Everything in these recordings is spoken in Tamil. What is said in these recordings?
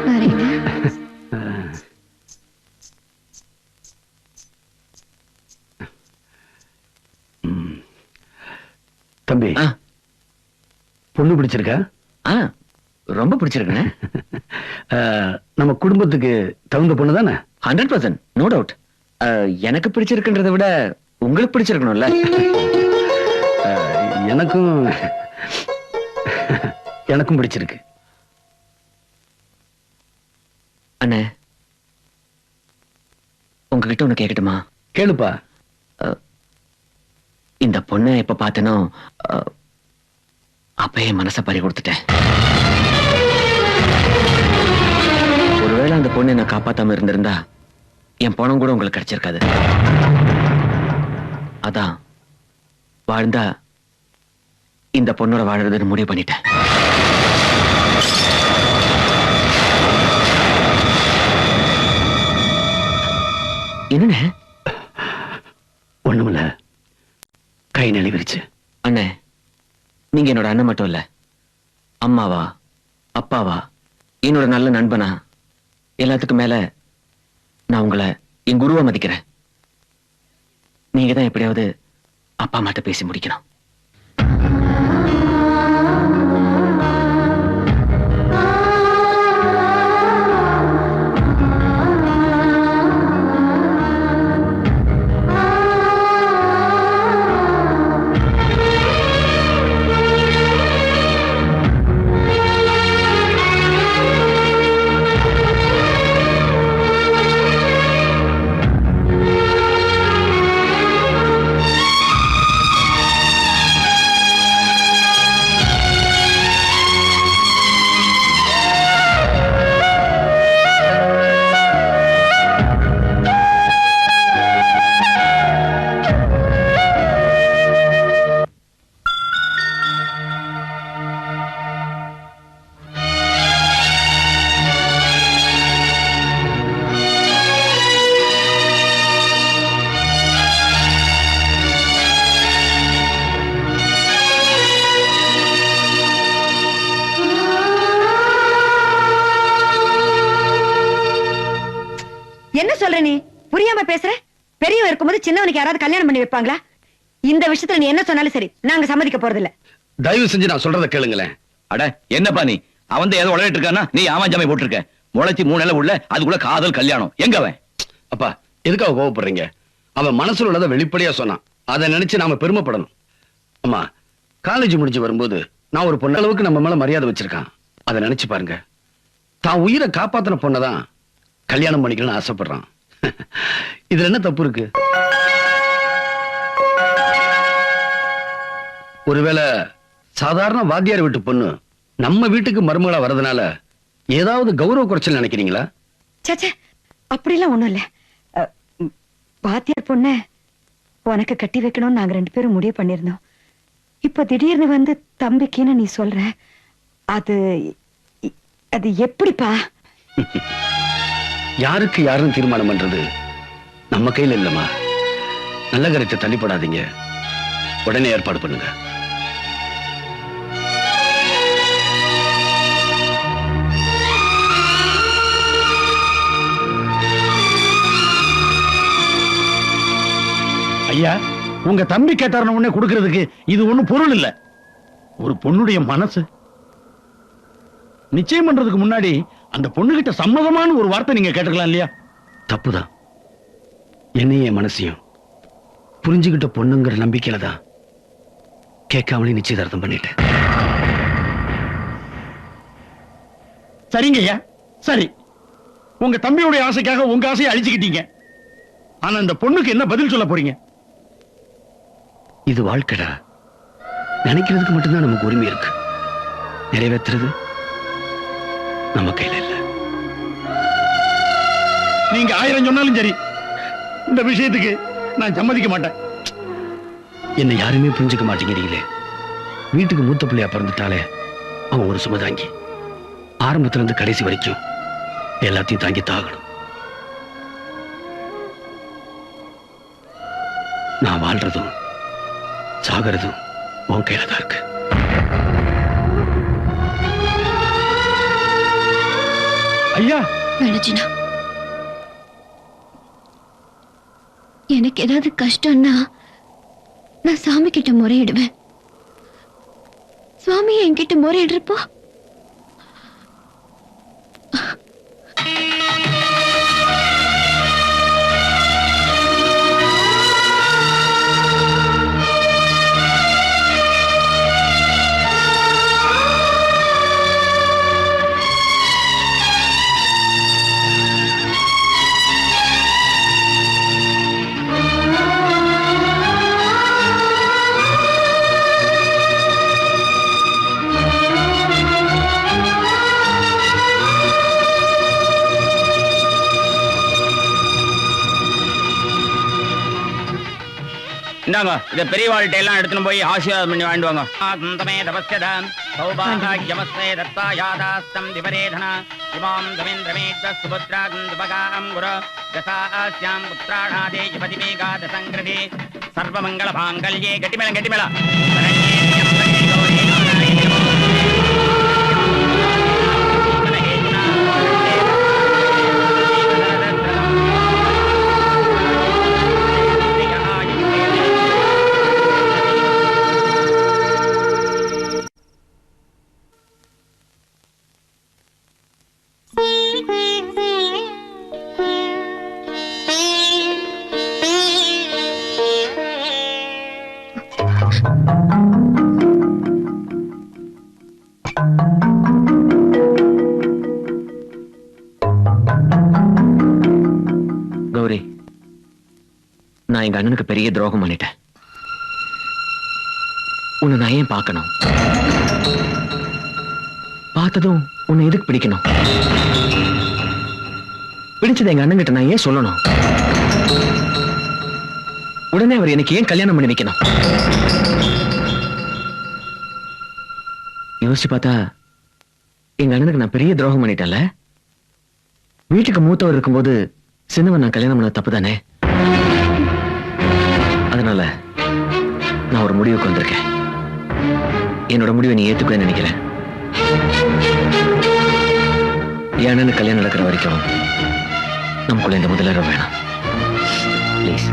வரேங்க. தம்பி, பொண்ணு பிடிச்சிருக்கா? ரொம்ப பிடிச்சிருக்குண்ணே. நம்ம குடும்பத்துக்கு தகுந்த பொண்ணு தானே? 100%, நோ டவுட். எனக்கு பிடிச்சிருக்குன்றதை விட உங்களுக்கு பிடிச்சிருக்கணும்ல. எனக்கும் எனக்கும் பிடிச்சிருக்கு. அண்ணே, உங்ககிட்ட ஒண்ணு கேட்கட்டுமா? கேளுப்பா. இந்த பொண்ணை எப்ப பார்த்தனோ அப்பயே மனசை பறி கொடுத்துட்டேன். ஒருவேளை அந்த பொண்ணை நான் காப்பாத்தாம இருந்திருந்தா என் பணம் கூட உங்களுக்கு கிடைச்சிருக்காது. அதான் வாழ்ந்தா இந்த பொண்ணோட வாழறதுன்னு முடிவு பண்ணிட்டேன். என்னண்ணே? ஒண்ணுமில்ல, கை நழுவிருச்சு. அண்ணே, நீங்க என்னோட அண்ணன் மட்டும் இல்ல, அம்மாவா, அப்பாவா, என்னோட நல்ல நண்பனா, எல்லாத்துக்கும் மேல நான் உங்களை என் குருவா மதிக்கிறேன். நீங்க தான் எப்படியாவது அப்பா அம்மாட்ட பேசி முடிக்கணும். என்ன சொல்ற நீ? புரியாம பேசுற? பெரியவன் இருக்கும்போது சின்னவனுக்கு யாராவது கல்யாணம் பண்ணி வைப்பாங்களா? இந்த விஷயத்துல நீ என்ன சொன்னாலும் சரி, நாங்க சம்மதிக்க போறதில்ல. தயவு செஞ்சு நான் சொல்றத கேளுங்களேன். அட என்னப்பா நீ? அவன் ஏதோ உளறிட்டு இருக்கானா? நீ ஆமாஞ்சாமை போட்டிருக்க. முளைச்சி 3 நாள் உள்ள அதுக்குள்ள காதல் கல்யாணம். எங்க அவன்? அப்பா, எதுக்காக கோவப்படுறீங்க? அவன் மனசுல உள்ளதை வெளிப்படையா சொன்னான். அதை நினைச்சு நாம பெருமைப்படணும். அம்மா, காலேஜ் முடிஞ்சு வரும்போது நான் ஒரு பொண்ணு அளவுக்கு நம்ம மேல மரியாதை வச்சிருக்கான். அதை நினைச்சு பாருங்க. தான் உயிரை காப்பாத்தின பொண்ணதான் கல்யாணம் பண்ணிக்கணும்னு ஆசைப்படுறான். இதுல என்ன தப்பு இருக்கு? ஒருவேளை சாதாரண வாத்தியார் வீட்டு பொண்ணு நம்ம வீட்டுக்கு மருமகளா வரதுனால ஏதாவது கௌரவ குறைச்சல் நினைக்கிறீங்களா? சச்சே, அப்படிலாம் ஒண்ணும் இல்ல. வாத்தியார் பொண்ண உனக்கு கட்டி வைக்கணும்னு நாங்க 2 பேரும் முடிவு பண்ணிருந்தோம். இப்ப திடீர்னு வந்து தம்பிக்குன்னு நீ சொல்ற, அது அது எப்படிப்பா? யாருக்கு யாருன்னு தீர்மானம் பண்றது நம்ம கையில இல்லம்மா. நல்ல கருத்தை தள்ளிப்படாதீங்க. உடனே ஏற்பாடு பண்ணுங்க. ஐயா, உங்க தம்பி கேட்டாருன்னு உடனே கொடுக்கிறதுக்கு இது ஒண்ணும் பொருள் இல்ல. ஒரு பொண்ணுடைய மனசு நிச்சயம் பண்றதுக்கு முன்னாடி அந்த பொண்ணுகிட்ட சம்மதமான ஒரு வார்த்தை நீங்க கேட்டுக்கலாம் இல்லையா? தப்புதான். என்னைய மனசையும் புரிஞ்சுகிட்ட பொண்ணுங்கிற நம்பிக்கையில தான் கேட்காமலே நிச்சயதார்த்தம் பண்ணிட்டேன். சரிங்க ஐயா, சரி. உங்க தம்பியுடைய ஆசைக்காக உங்க ஆசையை அழிச்சுக்கிட்டீங்க. ஆனா அந்த பொண்ணுக்கு என்ன பதில் சொல்ல போறீங்க? இது வாழ்க்கைடா. நினைக்கிறதுக்கு மட்டும்தான் நமக்கு உரிமை இருக்கு. நிறைவேற்றுறது நம்ம கையில இல்ல. நீங்க 1000 சொன்னாலும் சரி, இந்த விஷயத்துக்கு நான் சம்மதிக்க மாட்டேன். என்னை யாருமே புரிஞ்சுக்க மாட்டேங்கிறீங்களே. வீட்டுக்கு மூத்த பிள்ளையா பிறந்துட்டாலே அவன் ஒரு சுமை தாங்கி. ஆரம்பத்துல இருந்து கடைசி வரைக்கும் எல்லாத்தையும் தாங்கி தாகணும். நான் வாழ்றதும் சாகிறதும் உன் கையில தான் இருக்கு. ஐயா வேணச்சினா, எனக்கு ஏதாவது கஷ்டம்னா நான் சாமி கிட்ட முறையிடுவேன். சுவாமி என்கிட்ட முறையிடுறப்போ இந்தாங்க, இத பெரிய வாழ்ட்டை எல்லாம் எடுத்துன்னு போய் ஆசீர்வாதம் பண்ணி வாண்டுவாங்க. ஆந்தமே தபஸ்யதாம் சௌபாகியமஸ்தே தத்தாயாதாஸ்தம் திவரேதன இமாம் தமேந்திரமேத்வ சுபுத்ராகம் துபகாம் குர தசாஸ்யாம் புத்ராணாதே யபதிமேகா தசங்கிருதி சர்வமங்கள மாங்கல்யே கட்டிமேளம் கட்டிமேளம் கௌரி, நான் எங்க அண்ணனுக்கு பெரிய துரோகம் பண்ணிட்டேன். உன்னை நான் ஏன் பார்க்கணும்? பார்த்ததும் உன்னை எதுக்கு பிடிக்கணும்? பிடிச்சது எங்க அண்ணன் கிட்ட நான் ஏன் சொல்லணும்? உடனே அவர் எனக்கு ஏன் கல்யாணம் பண்ணி வைக்கணும்? யோசிச்சு பார்த்தா எங்க அண்ணனுக்கு நான் பெரிய துரோகம் பண்ணிட்டேன்ல. வீட்டுக்கு மூத்தவர் இருக்கும்போது சின்னவன் நான் கல்யாணம் பண்ண தப்பு தானே. அதனால நான் ஒரு முடிவுக்கு வந்திருக்கேன். என்னோட முடிவை நீ ஏத்துக்க நினைக்கிறேன். என் அண்ணனுக்கு கல்யாணம் நடக்கிற வரைக்கும் நமக்குள்ள இந்த முதலீடு வேணாம். ப்ளீஸ்.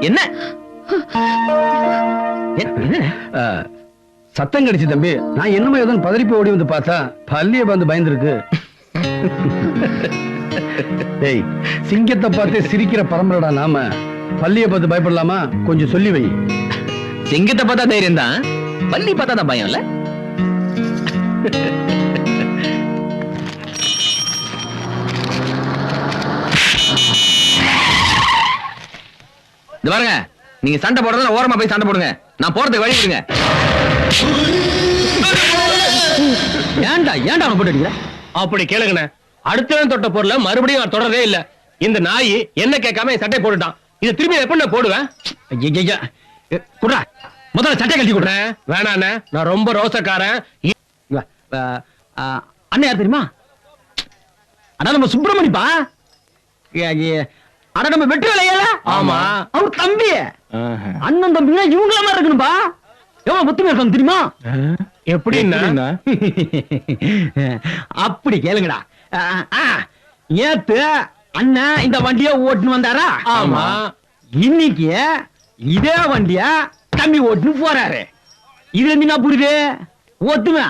என்ன சத்தம் கிடைச்சு தம்பி. நான் என்னமோ ஏதோ பதறிப்ப ஓடி வந்து பார்த்தா பள்ளிய வந்து பயந்துருக்கு. ஏய், சிங்கத்தை பார்த்து சிரிக்கிற பரம்பரடா நாம. பள்ளிய பார்த்து பயப்படலாமா? கொஞ்சம் சொல்லி வை. சிங்கத்தை பார்த்தா தைரியம் தான், பள்ளி பார்த்தா தான் பயம் இல்ல. இது பாருங்க, நீங்க சண்டை போடுறதுல ஓரமா போய் சண்டை போடுங்க. நான் போறதுக்கு வழி விடுங்க. ஏன்டா அவனை போட்டு அப்படி கேளுங்கண்ணே. அடுத்தவன் தொட்ட பொருளை மறுபடியும் நான் தொடரவே இல்ல. இந்த நாய் என்ன கேட்காம சட்டை போட்டுட்டான். இதை திரும்பி எப்ப நான் போடுவேன்? குடுறா, முதல்ல சட்டை கழட்டி கொடுறேன். வேணாண்ணே, நான் ரொம்ப ரோசக்காரன். அண்ணன் யார் தெரியுமா? அண்ணா நம்ம சுப்பிரமணிப்பா. அட நம்ம வெற்றி வேலையில. ஆமா, அவர் தம்பி. அண்ணன் தம்பினா இவங்கள மாதிரி இருக்கணும்பா. எவ்வளவு புத்துமே இருக்காங்க தெரியுமா? எப்படின்னா அப்படி கேளுங்கடா. ஏத்து அண்ணன் இந்த வண்டிய ஓட்டுன்னு வந்தாரா? ஆமா. இன்னைக்கு இதே வண்டிய தம்பி ஓட்டுன்னு போறாரு. இது என்ன புரியுது? ஒத்துமே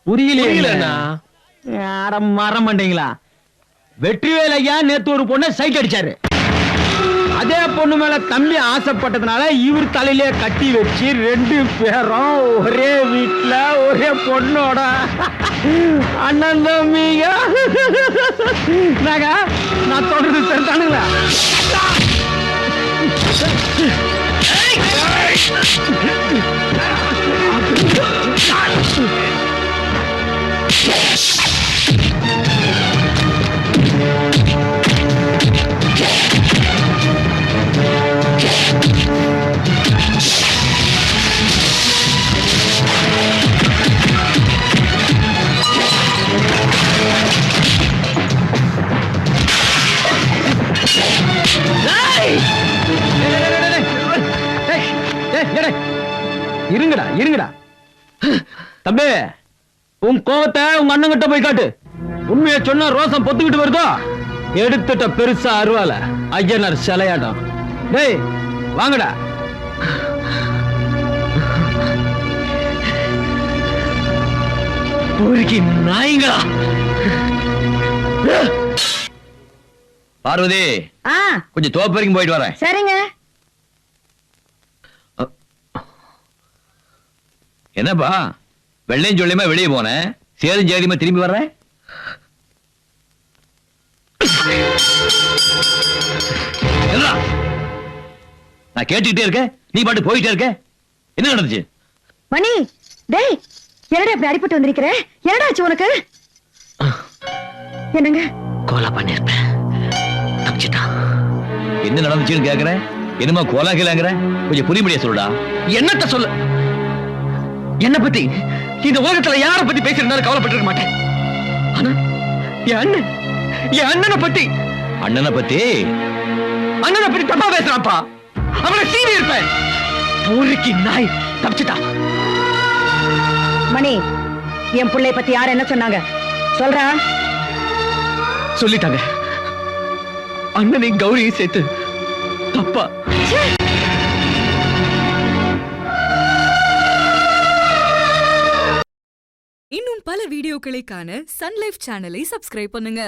புரியல. மரம் பண்றீங்களா? வெற்றிவேல் ஐயா நேத்து ஒரு பொண்ணை சைட் அடிச்சாரு. அதே பொண்ணு மேல தம்பி ஆசைப்பட்டதுனால இவர் தலையிலே கட்டி வச்சு 2 பேரும் ஒரே வீட்டுல ஒரே பொண்ணோட அண்ணன் தம்பிங்க. நான் தொடர்ந்து தெரிஞ்சானுங்களா? இருங்கடா இருங்கடா தம்பி உன் கோவத்தை உங்க அண்ணன் கிட்ட போய் காட்டு. உண்மையை சொன்னா ரோசம் பொத்துக்கிட்டு வருதோ எடுத்துட்ட பெருசா அருவால ஐயனார் சிலையாட்டம். டேய் வாங்கடா. ஊருக்கு நாய்ங்களா. பார்வதி கொஞ்சம் தோப்பு வரைக்கும் போயிட்டு வரேன். சரிங்க. என்னப்பா வெள்ளையும் சொல்லியமா வெளியே போனேன், சேரும் சேரியுமா திரும்பி வர்றேன். நான் கேட்டுக்கிட்டே இருக்கேன், நீ பாட்டு போயிட்டே இருக்க. என்ன நடந்துச்சு? மணி டேய் என்னடா இப்படி அடிபட்டு வந்திருக்கிற? என்னடா ஆச்சு உனக்கு? என்னங்க கோலா பண்ணிருப்பேன். தப்பிச்சிட்டான். என்ன நடந்துச்சுன்னு கேக்குறேன், என்னமா கோலா கேளாங்கிற? கொஞ்சம் புரியும்படியா சொல்லுடா. என்னத்த சொல்ல? என்ன பத்தி இந்த உலகத்துல யார பத்தி பேசியிருந்தாலும் கவலைப்பட்டிருக்க மாட்டேன். ஆனா என் அண்ணனை பத்தி தப்பா பேசுறான்ப்பா. அவனை சீவி இருப்பேன். ஊருக்கு நாய் தப்பிச்சிட்டான். மணி என் பிள்ளை பத்தி யார் என்ன சொன்னாங்க சொல்றா? சொல்லிட்டாங்க. அண்ணனையும் கௌரியும் சேர்த்து தப்பா. இன்னும் பல வீடியோக்களை காண சன் லைஃப் சேனலை சப்ஸ்கிரைப் பண்ணுங்க.